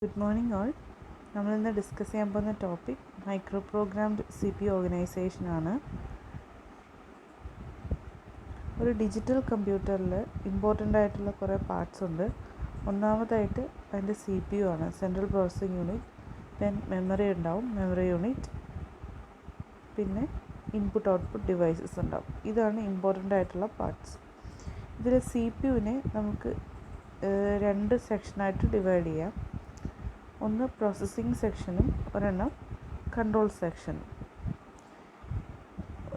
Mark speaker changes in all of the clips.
Speaker 1: Good morning all. നമ്മളിന്ന് discuss ചെയ്യാൻ പോകുന്ന ടോപ്പിക് മൈക്രോ പ്രോഗ്രാംഡ് CPU ഓർഗനൈസേഷനാണ്. ഒരു ഡിജിറ്റൽ കമ്പ്യൂട്ടറിൽ ഇമ്പോർട്ടൻ്റ് ആയിട്ടുള്ള കുറേ പാർട്സ് ഉണ്ട്. ഒന്നാമതായിട്ട് അതിൻ്റെ CPU ആണ്, central processing unit. Then memory ഉണ്ടാവും, മെമ്മറി യൂണിറ്റ്. പിന്നെ ഇൻപുട്ട് ഔട്ട്പുട്ട് ഡിവൈസസ് ഉണ്ടാവും. ഇതാണ് ഇമ്പോർട്ടൻ്റ് ആയിട്ടുള്ള പാർട്സ്. ഇതിൽ CPUവിനെ നമുക്ക് രണ്ട് സെക്ഷനായിട്ട് ഡിവൈഡ് ചെയ്യാം. ഒന്ന് പ്രോസസ്സിംഗ് സെക്ഷനും ഒരെണ്ണം കൺട്രോൾ സെക്ഷനും.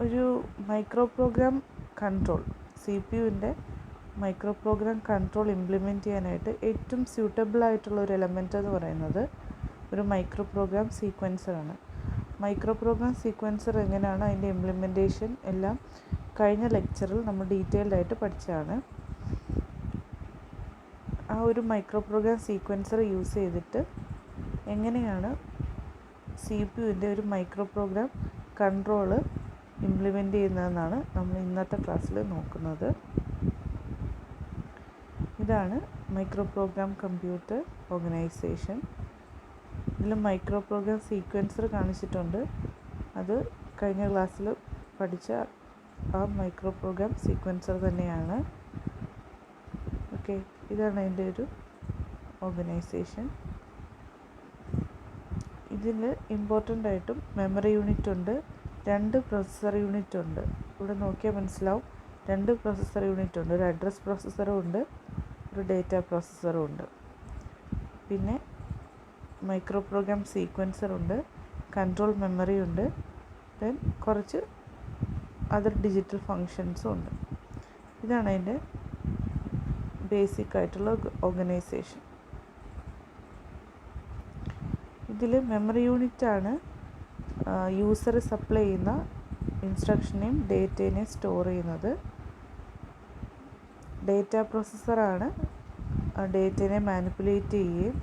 Speaker 1: ഒരു മൈക്രോ പ്രോഗ്രാം കൺട്രോൾ, CPUവിൻ്റെ മൈക്രോ പ്രോഗ്രാം കൺട്രോൾ ഇംപ്ലിമെൻറ്റ് ചെയ്യാനായിട്ട് ഏറ്റവും സ്യൂട്ടബിൾ ആയിട്ടുള്ള ഒരു എലമെൻ്റ് എന്ന് പറയുന്നത് ഒരു മൈക്രോ പ്രോഗ്രാം സീക്വൻസറാണ്. മൈക്രോ പ്രോഗ്രാം സീക്വൻസർ എങ്ങനെയാണ് അതിൻ്റെ ഇംപ്ലിമെൻറ്റേഷൻ എല്ലാം കഴിഞ്ഞ ലെക്ചറിൽ നമ്മൾ ഡീറ്റെയിൽഡ് ആയിട്ട് പഠിച്ചതാണ്. ആ ഒരു മൈക്രോ പ്രോഗ്രാം സീക്വൻസർ യൂസ് ചെയ്തിട്ട് എങ്ങനെയാണ് CPUവിൻ്റെ ഒരു മൈക്രോ പ്രോഗ്രാം കൺട്രോൾ ഇംപ്ലിമെൻ്റ് ചെയ്യുന്നതെന്നാണ് നമ്മൾ ഇന്നത്തെ ക്ലാസ്സിൽ നോക്കുന്നത്. ഇതാണ് മൈക്രോ പ്രോഗ്രാം കമ്പ്യൂട്ടർ ഓർഗനൈസേഷൻ. ഇതിൽ മൈക്രോ പ്രോഗ്രാം സീക്വൻസർ കാണിച്ചിട്ടുണ്ട്. അത് കഴിഞ്ഞ ക്ലാസ്സിൽ പഠിച്ച ആ മൈക്രോ പ്രോഗ്രാം സീക്വൻസർ തന്നെയാണ്. ഓക്കെ, ഇതാണ് അതിൻ്റെ ഒരു ഓർഗനൈസേഷൻ. ഇതിൽ ഇമ്പോർട്ടൻ്റ് ആയിട്ടും മെമ്മറി യൂണിറ്റ് ഉണ്ട്, രണ്ട് പ്രോസസ്സർ യൂണിറ്റ് ഉണ്ട്. ഇവിടെ നോക്കിയാൽ മനസ്സിലാവും, രണ്ട് പ്രോസസ്സർ യൂണിറ്റ് ഉണ്ട്. ഒരു അഡ്രസ് പ്രോസസ്സറും ഉണ്ട്, ഒരു ഡേറ്റ പ്രോസസ്സറും ഉണ്ട്. പിന്നെ മൈക്രോ പ്രോഗ്രാം സീക്വൻസർ ഉണ്ട്, കൺട്രോൾ മെമ്മറി ഉണ്ട്, ദെൻ കുറച്ച് അതർ ഡിജിറ്റൽ ഫങ്ഷൻസും ഉണ്ട്. ഇതാണ് അതിൻ്റെ ബേസിക് ആയിട്ടുള്ള ഓർഗനൈസേഷൻ. ഇതിൽ മെമ്മറി യൂണിറ്റാണ് യൂസർ സപ്ലൈ ചെയ്യുന്ന ഇൻസ്ട്രക്ഷനെയും ഡേറ്റേനെയും സ്റ്റോർ ചെയ്യുന്നത്. ഡേറ്റ പ്രോസസ്സറാണ് ഡേറ്റേനെ മാനിപ്പുലേറ്റ് ചെയ്യുകയും,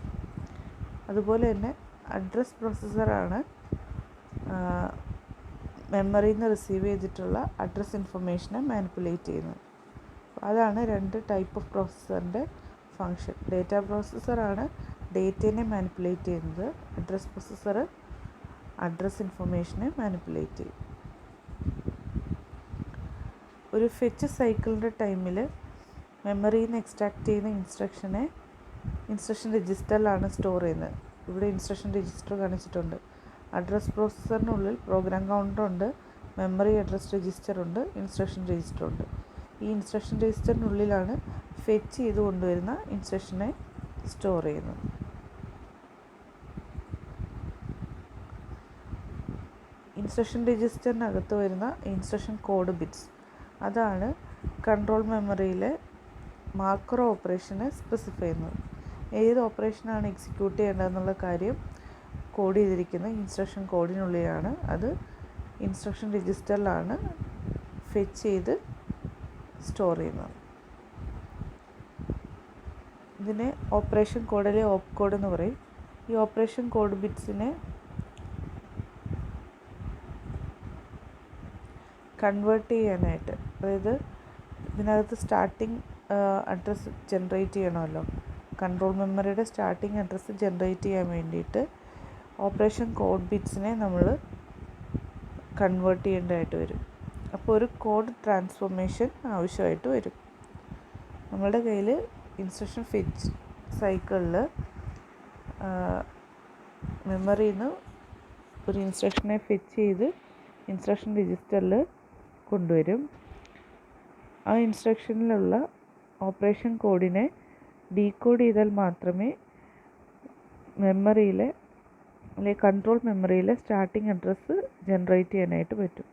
Speaker 1: അതുപോലെ തന്നെ അഡ്രസ് പ്രോസസ്സറാണ് മെമ്മറിയിൽ നിന്ന് റിസീവ് ചെയ്തിട്ടുള്ള അഡ്രസ് ഇൻഫർമേഷനെ മാനിപ്പുലേറ്റ് ചെയ്യുന്നത്. അതാണ് രണ്ട് ടൈപ്പ് ഓഫ് പ്രോസസ്സറിൻ്റെ ഫങ്ഷൻ. ഡേറ്റ പ്രോസസ്സറാണ് ഡേറ്റേനെ മാനിപ്പുലേറ്റ് ചെയ്യുന്നത്, അഡ്രസ് പ്രോസസ്സർ അഡ്രസ് ഇൻഫർമേഷനെ മാനിപ്പുലേറ്റ് ചെയ്യും. ഒരു ഫെച്ച് സൈക്കിളിൻ്റെ ടൈമിൽ മെമ്മറിയിൽ നിന്ന് എക്സ്ട്രാക്ട് ചെയ്യുന്ന ഇൻസ്ട്രക്ഷൻ രജിസ്റ്ററിലാണ് സ്റ്റോർ ചെയ്യുന്നത്. ഇവിടെ ഇൻസ്ട്രക്ഷൻ രജിസ്റ്റർ കാണിച്ചിട്ടുണ്ട്. അഡ്രസ് പ്രോസസ്സറിനുള്ളിൽ പ്രോഗ്രാം കൗണ്ടർ ഉണ്ട്, മെമ്മറി അഡ്രസ് രജിസ്റ്റർ ഉണ്ട്, ഇൻസ്ട്രക്ഷൻ രജിസ്റ്റർ ഉണ്ട്. ഈ ഇൻസ്ട്രക്ഷൻ രജിസ്റ്ററിനുള്ളിലാണ് ഫെച്ച് ചെയ്ത് കൊണ്ടുവരുന്ന ഇൻസ്ട്രക്ഷനെ സ്റ്റോർ ചെയ്യുന്നത്. ഇൻസ്ട്രക്ഷൻ രജിസ്റ്ററിനകത്ത് വരുന്ന ഇൻസ്ട്രക്ഷൻ കോഡ് ബിറ്റ്സ്, അതാണ് കൺട്രോൾ മെമ്മറിയിലെ മാക്രോ ഓപ്പറേഷനെ സ്പെസിഫൈ ചെയ്യുന്നത്. ഏത് ഓപ്പറേഷനാണ് എക്സിക്യൂട്ട് ചെയ്യേണ്ടതെന്നുള്ള കാര്യം കോഡ് ചെയ്തിരിക്കുന്ന ഇൻസ്ട്രക്ഷൻ കോഡിനുള്ളിലാണ്. അത് ഇൻസ്ട്രക്ഷൻ രജിസ്റ്ററിലാണ് ഫെച്ച് ചെയ്ത് സ്റ്റോർ ചെയ്യുന്നത്. ഇതിനെ ഓപ്പറേഷൻ കോഡിലെ ഓപ്പ് കോഡ് എന്ന് പറയും. ഈ ഓപ്പറേഷൻ കോഡ് ബിറ്റ്സിനെ കൺവേർട്ട് ചെയ്യാനായിട്ട്, അതായത് ഇതിനകത്ത് സ്റ്റാർട്ടിങ് അഡ്രസ്സ് ജനറേറ്റ് ചെയ്യണമല്ലോ, കൺട്രോൾ മെമ്മറിയുടെ സ്റ്റാർട്ടിങ് അഡ്രസ്സ് ജനറേറ്റ് ചെയ്യാൻ വേണ്ടിയിട്ട് ഓപ്പറേഷൻ കോഡ് ബിറ്റ്സിനെ നമ്മൾ കൺവേർട്ട് ചെയ്യേണ്ടതായിട്ട് വരും. അപ്പോൾ ഒരു കോഡ് ട്രാൻസ്ഫോർമേഷൻ ആവശ്യമായിട്ട് വരും. നമ്മളുടെ കയ്യിൽ ഇൻസ്ട്രക്ഷൻ ഫെച്ച് സൈക്കിളിൽ മെമ്മറിയിൽ നിന്ന് ഒരു ഇൻസ്ട്രക്ഷനെ ഫെച്ച് ചെയ്ത് ഇൻസ്ട്രക്ഷൻ രജിസ്റ്ററിൽ കൊണ്ടുവരും. ആ ഇൻസ്ട്രക്ഷനിലുള്ള ഓപ്പറേഷൻ കോഡിനെ ഡീകോഡ് ചെയ്താൽ മാത്രമേ മെമ്മറിയിലെ അല്ലെങ്കിൽ കൺട്രോൾ മെമ്മറിയിലെ സ്റ്റാർട്ടിങ് അഡ്രസ്സ് ജനറേറ്റ് ചെയ്യാനായിട്ട് പറ്റും.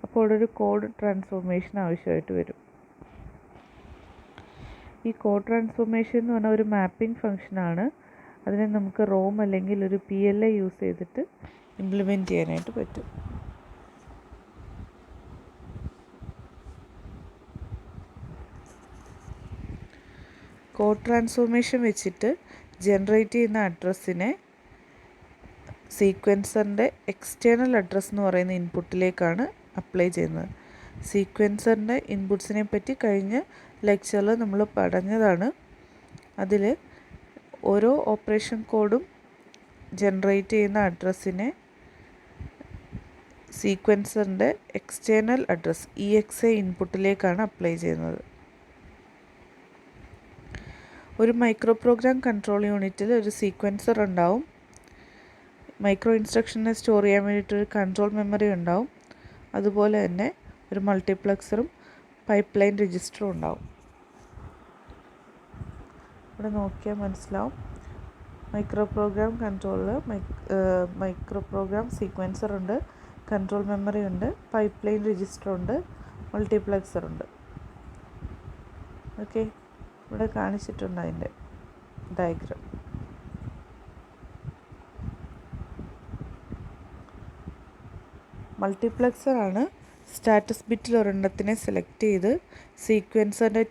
Speaker 1: അപ്പോൾ ഒരു കോഡ് ട്രാൻസ്ഫോർമേഷൻ ആവശ്യമായിട്ട് വരും. ഈ കോഡ് ട്രാൻസ്ഫോർമേഷൻ എന്ന് പറഞ്ഞാൽ ഒരു മാപ്പിംഗ് ഫംഗ്ഷനാണ്. അതിനെ നമുക്ക് റോം അല്ലെങ്കിൽ ഒരു PLA യൂസ് ചെയ്തിട്ട് ഇംപ്ലിമെൻറ്റ് ചെയ്യാനായിട്ട് പറ്റും. കോഡ് ട്രാൻസ്ഫോർമേഷൻ വെച്ചിട്ട് ജനറേറ്റ് ചെയ്യുന്ന അഡ്രസ്സിനെ സീക്വൻസറിൻ്റെ എക്സ്റ്റേണൽ അഡ്രസ്സ് എന്ന് പറയുന്ന ഇൻപുട്ടിലേക്കാണ് അപ്ലൈ ചെയ്യുന്നത്. സീക്വൻസറിൻ്റെ ഇൻപുട്സിനെ പറ്റി കഴിഞ്ഞ ലെക്ചറിൽ നമ്മൾ പറഞ്ഞതാണ്. അതിൽ ഓരോ ഓപ്പറേഷൻ കോഡും ജനറേറ്റ് ചെയ്യുന്ന അഡ്രസ്സിനെ സീക്വൻസറിൻ്റെ എക്സ്റ്റേണൽ അഡ്രസ്സ് EXA ഇൻപുട്ടിലേക്കാണ് അപ്ലൈ ചെയ്യുന്നത്. ഒരു മൈക്രോ പ്രോഗ്രാം കൺട്രോൾ യൂണിറ്റിൽ ഒരു സീക്വൻസർ ഉണ്ടാവും. മൈക്രോ ഇൻസ്ട്രക്ഷനെ സ്റ്റോർ ചെയ്യാൻ വേണ്ടിയിട്ടൊരു കൺട്രോൾ മെമ്മറി ഉണ്ടാവും. അതുപോലെ തന്നെ ഒരു മൾട്ടിപ്ലക്സറും പൈപ്പ് ലൈൻ രജിസ്റ്ററും ഉണ്ടാവും. ഇവിടെ നോക്കിയാൽ മനസ്സിലാവും. മൈക്രോ പ്രോഗ്രാം കൺട്രോളിൽ മൈക്രോ പ്രോഗ്രാം സീക്വൻസർ ഉണ്ട്, കൺട്രോൾ മെമ്മറി ഉണ്ട്, പൈപ്പ് ലൈൻ രജിസ്റ്റർ ഉണ്ട്, മൾട്ടിപ്ലക്സർ ഉണ്ട്. ഓക്കെ, ഇവിടെ കാണിച്ചിട്ടുണ്ട് അതിൻ്റെ ഡയഗ്രാം. മൾട്ടിപ്ലക്സറാണ് സ്റ്റാറ്റസ് ബിറ്റിൽ ഒരെണ്ണത്തിനെ സെലക്ട് ചെയ്ത് സീക്വൻസറിൻ്റെ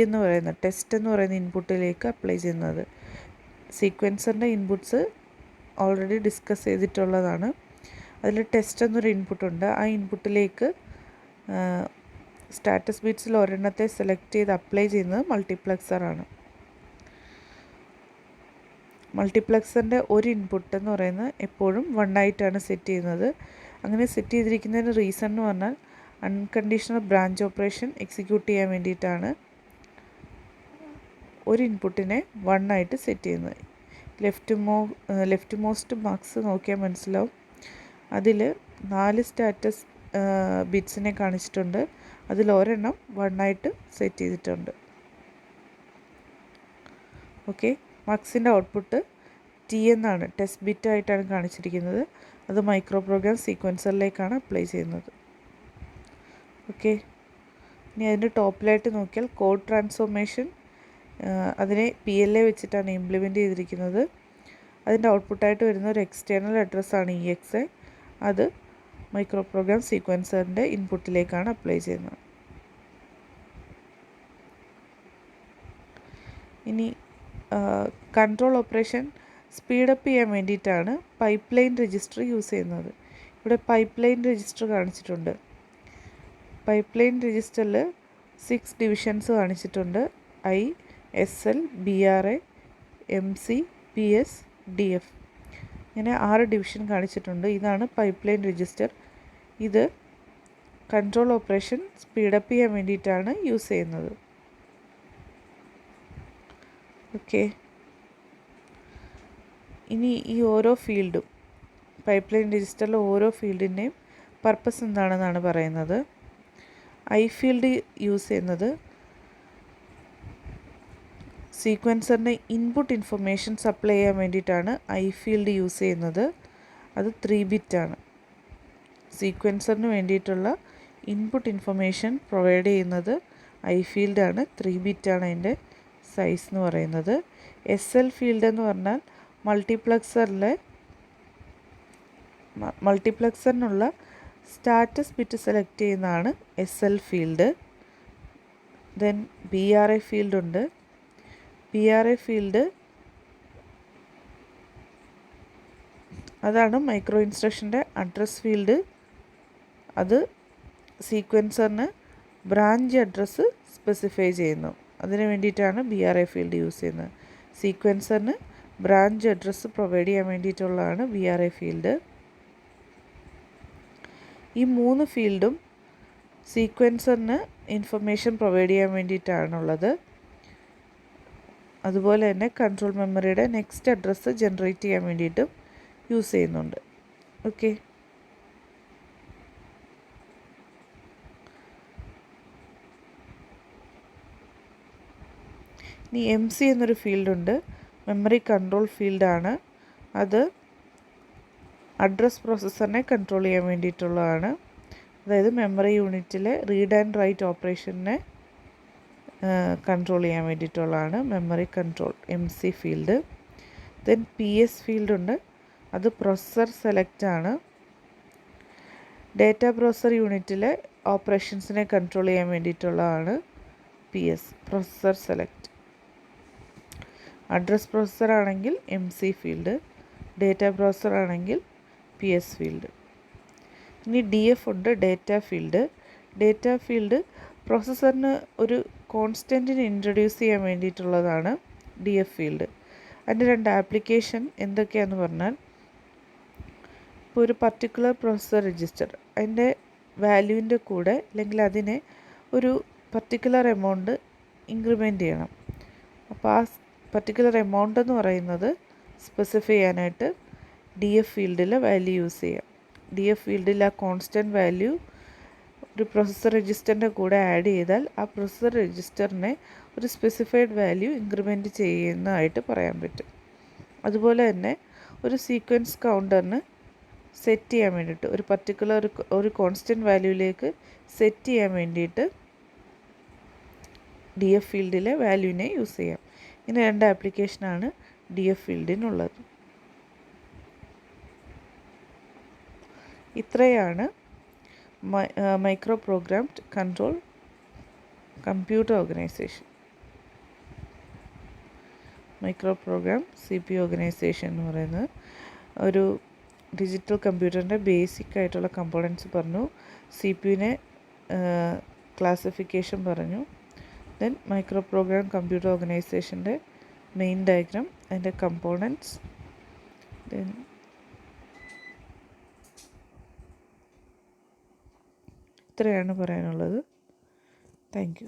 Speaker 1: എന്ന് പറയുന്ന ടെസ്റ്റ് എന്ന് പറയുന്ന ഇൻപുട്ടിലേക്ക് അപ്ലൈ ചെയ്യുന്നത്. സീക്വൻസറിൻ്റെ ഇൻപുട്ട്സ് ഓൾറെഡി ഡിസ്കസ് ചെയ്തിട്ടുള്ളതാണ്. അതിൽ ടെസ്റ്റ് എന്നൊരു ഇൻപുട്ടുണ്ട്. ആ ഇൻപുട്ടിലേക്ക് സ്റ്റാറ്റസ് ബിറ്റ്സിൽ ഒരെണ്ണത്തെ സെലക്ട് ചെയ്ത് അപ്ലൈ ചെയ്യുന്നത് മൾട്ടിപ്ലക്സറാണ്. മൾട്ടിപ്ലക്സറിൻ്റെ ഒരു ഇൻപുട്ട് എന്ന് പറയുന്നത് എപ്പോഴും 1 ആയിട്ടാണ് സെറ്റ് ചെയ്യുന്നത്. അങ്ങനെ സെറ്റ് ചെയ്തിരിക്കുന്നതിന് റീസൺ എന്ന് പറഞ്ഞാൽ അൺകണ്ടീഷണൽ ബ്രാഞ്ച് ഓപ്പറേഷൻ എക്സിക്യൂട്ട് ചെയ്യാൻ വേണ്ടിയിട്ടാണ് ഒരു ഇൻപുട്ടിനെ 1 ആയിട്ട് സെറ്റ് ചെയ്യുന്നത്. ലെഫ്റ്റ് മോസ്റ്റ് മാർക്സ് നോക്കിയാൽ മനസ്സിലാവും. അതിൽ 4 സ്റ്റാറ്റസ് ബിറ്റ്സിനെ കാണിച്ചിട്ടുണ്ട്. അതിൽ ഒരെണ്ണം 1 ആയിട്ട് സെറ്റ് ചെയ്തിട്ടുണ്ട്. ഓക്കെ, മാർക്സിൻ്റെ ഔട്ട്പുട്ട് എന്നാണ്, ടെസ്റ്റ് ബിറ്റ് ആയിട്ടാണ് കാണിച്ചിരിക്കുന്നത്. അത് മൈക്രോ പ്രോഗ്രാം സീക്വൻസറിലേക്കാണ് അപ്ലൈ ചെയ്യുന്നത്. ഓക്കെ, ഇനി അതിൻ്റെ ടോപ്പിലായിട്ട് നോക്കിയാൽ കോഡ് ട്രാൻസ്ഫോർമേഷൻ, അതിനെ PLA വെച്ചിട്ടാണ് ഇംപ്ലിമെൻറ്റ് ചെയ്തിരിക്കുന്നത്. അതിൻ്റെ ഔട്ട്പുട്ടായിട്ട് വരുന്ന ഒരു എക്സ്റ്റേണൽ അഡ്രസ്സാണ് EXA. അത് മൈക്രോ പ്രോഗ്രാം സീക്വൻസറിൻ്റെ ഇൻപുട്ടിലേക്കാണ് അപ്ലൈ ചെയ്യുന്നത്. ഇനി കൺട്രോൾ ഓപ്പറേഷൻ സ്പീഡപ്പ് ചെയ്യാൻ വേണ്ടിയിട്ടാണ് പൈപ്പ് ലൈൻ രജിസ്റ്റർ യൂസ് ചെയ്യുന്നത്. ഇവിടെ പൈപ്പ് ലൈൻ രജിസ്റ്റർ കാണിച്ചിട്ടുണ്ട്. പൈപ്പ് ലൈൻ രജിസ്റ്ററിൽ 6 ഡിവിഷൻസ് കാണിച്ചിട്ടുണ്ട്. I, SL, BRA, MC, PS, DF ഇങ്ങനെ 6 ഡിവിഷൻ കാണിച്ചിട്ടുണ്ട്. ഇതാണ് പൈപ്പ് ലൈൻ രജിസ്റ്റർ. ഇത് കൺട്രോൾ ഓപ്പറേഷൻ സ്പീഡപ്പ് ചെയ്യാൻ വേണ്ടിയിട്ടാണ് യൂസ് ചെയ്യുന്നത്. ഓക്കെ, ഇനി ഈ ഓരോ ഫീൽഡും പൈപ്പ് ലൈൻ രജിസ്റ്ററിലെ ഓരോ ഫീൽഡിൻ്റെയും പർപ്പസ് എന്താണെന്നാണ് പറയുന്നത്. I ഫീൽഡ് യൂസ് ചെയ്യുന്നത് സീക്വൻസറിൻ്റെ ഇൻപുട്ട് ഇൻഫർമേഷൻ സപ്ലൈ ചെയ്യാൻ വേണ്ടിയിട്ടാണ് I ഫീൽഡ് യൂസ് ചെയ്യുന്നത്. അത് 3 ബിറ്റാണ്. സീക്വൻസറിന് വേണ്ടിയിട്ടുള്ള ഇൻപുട്ട് ഇൻഫർമേഷൻ പ്രൊവൈഡ് ചെയ്യുന്നത് I ഫീൽഡാണ്. 3 ബിറ്റാണ് അതിൻ്റെ സൈസ് എന്ന് പറയുന്നത്. SL ഫീൽഡ് എന്ന് പറഞ്ഞാൽ മൾട്ടിപ്ലക്സറിനുള്ള സ്റ്റാറ്റസ് ബിറ്റ് സെലക്ട് ചെയ്യുന്നതാണ് SL field. Then BRA field ഉണ്ട്. BRA ഫീൽഡ് അതാണ് മൈക്രോ ഇൻസ്ട്രക്ഷൻ്റെ അഡ്രസ് ഫീൽഡ്. അത് സീക്വൻസറിന് ബ്രാഞ്ച് അഡ്രസ്സ് സ്പെസിഫൈ ചെയ്യുന്നു. അതിന് വേണ്ടിയിട്ടാണ് BRA ഫീൽഡ് യൂസ് ചെയ്യുന്നത്. സീക്വൻസറിന് ബ്രാഞ്ച് അഡ്രസ്സ് പ്രൊവൈഡ് ചെയ്യാൻ വേണ്ടിയിട്ടുള്ളതാണ് BRA ഫീൽഡ്. ഈ 3 ഫീൽഡും സീക്വൻസറിന് ഇൻഫർമേഷൻ പ്രൊവൈഡ് ചെയ്യാൻ വേണ്ടിയിട്ടാണുള്ളത്. അതുപോലെ തന്നെ കൺട്രോൾ മെമ്മറിയുടെ നെക്സ്റ്റ് അഡ്രസ്സ് ജനറേറ്റ് ചെയ്യാൻ വേണ്ടിയിട്ടും യൂസ് ചെയ്യുന്നുണ്ട്. ഓക്കെ, ഇനി MC എന്നൊരു ഫീൽഡുണ്ട്. മെമ്മറി കൺട്രോൾ ഫീൽഡാണ്. അത് അഡ്രസ് പ്രോസസ്സറിനെ കൺട്രോൾ ചെയ്യാൻ വേണ്ടിയിട്ടുള്ളതാണ്. അതായത് മെമ്മറി യൂണിറ്റിലെ റീഡ് ആൻഡ് റൈറ്റ് ഓപ്പറേഷനെ കൺട്രോൾ ചെയ്യാൻ വേണ്ടിയിട്ടുള്ളതാണ് memory control MC field. Then PS ഫീൽഡുണ്ട്. അത് പ്രൊസസ്സർ സെലക്റ്റ് ആണ്. ഡേറ്റ പ്രോസസ്സർ യൂണിറ്റിലെ ഓപ്പറേഷൻസിനെ കൺട്രോൾ ചെയ്യാൻ വേണ്ടിയിട്ടുള്ളതാണ് PS, processor select. Address processor ആണെങ്കിൽ MC ഫീൽഡ്, ഡേറ്റ പ്രോസസ്സർ ആണെങ്കിൽ PS ഫീൽഡ്. ഇനി DF ഉണ്ട്, ഡേറ്റ ഫീൽഡ്. ഡേറ്റ ഫീൽഡ് പ്രോസസ്സറിന് ഒരു കോൺസ്റ്റൻറ്റിനെ ഇൻട്രൊഡ്യൂസ് ചെയ്യാൻ വേണ്ടിയിട്ടുള്ളതാണ് DF ഫീൽഡ്. അതിൻ്റെ 2 ആപ്ലിക്കേഷൻ എന്തൊക്കെയാണെന്ന് പറഞ്ഞാൽ, ഇപ്പോൾ ഒരു പർട്ടിക്കുലർ പ്രോസസ്സർ രജിസ്റ്റർ അതിൻ്റെ വാല്യൂവിൻ്റെ കൂടെ അല്ലെങ്കിൽ അതിനെ ഒരു പർട്ടിക്കുലർ എമൗണ്ട് ഇൻക്രിമെൻ്റ് ചെയ്യണം. അപ്പോൾ ആ പർട്ടിക്കുലർ എമൗണ്ട് എന്ന് പറയുന്നത് സ്പെസിഫൈ ചെയ്യാനായിട്ട് ഡി എഫ് ഫീൽഡിലെ വാല്യൂ യൂസ് ചെയ്യാം. ഡി എഫ് ഫീൽഡിൽ ആ കോൺസ്റ്റൻറ്റ് വാല്യൂ ഒരു പ്രോസസ്സർ രജിസ്റ്ററിൻ്റെ കൂടെ ആഡ് ചെയ്താൽ ആ പ്രോസസ്സർ രജിസ്റ്ററിനെ ഒരു സ്പെസിഫൈഡ് വാല്യൂ ഇൻക്രിമെൻറ്റ് ചെയ്യുന്നതായിട്ട് പറയാൻ പറ്റും. അതുപോലെ തന്നെ ഒരു സീക്വൻസ് കൗണ്ടറിന് സെറ്റ് ചെയ്യാൻ വേണ്ടിയിട്ട് ഒരു പർട്ടിക്കുലർ ഒരു കോൺസ്റ്റൻറ്റ് വാല്യൂവിലേക്ക് സെറ്റ് ചെയ്യാൻ വേണ്ടിയിട്ട് ഡി എഫ് ഫീൽഡിലെ വാല്യൂവിനെ യൂസ് ചെയ്യാം. ഇങ്ങനെ 2 ആപ്ലിക്കേഷനാണ് ഡി എഫ് ഫീൽഡിനുള്ളത്. ഇത്രയാണ് micro programmed control computer organisation. Micro program CPU organisation എന്ന് പറയുന്നത് ഒരു ഡിജിറ്റൽ കമ്പ്യൂട്ടറിൻ്റെ ബേസിക് ആയിട്ടുള്ള കമ്പോണൻസ് പറഞ്ഞു, CPU ക്ലാസിഫിക്കേഷൻ പറഞ്ഞു, ദെൻ മൈക്രോ പ്രോഗ്രാം കമ്പ്യൂട്ടർ ഓർഗനൈസേഷൻ്റെ മെയിൻ ഡയഗ്രാം, അതിൻ്റെ കമ്പോണൻസ്, ദെൻ ഇത്രയാണ് പറയാനുള്ളത്. Thank U.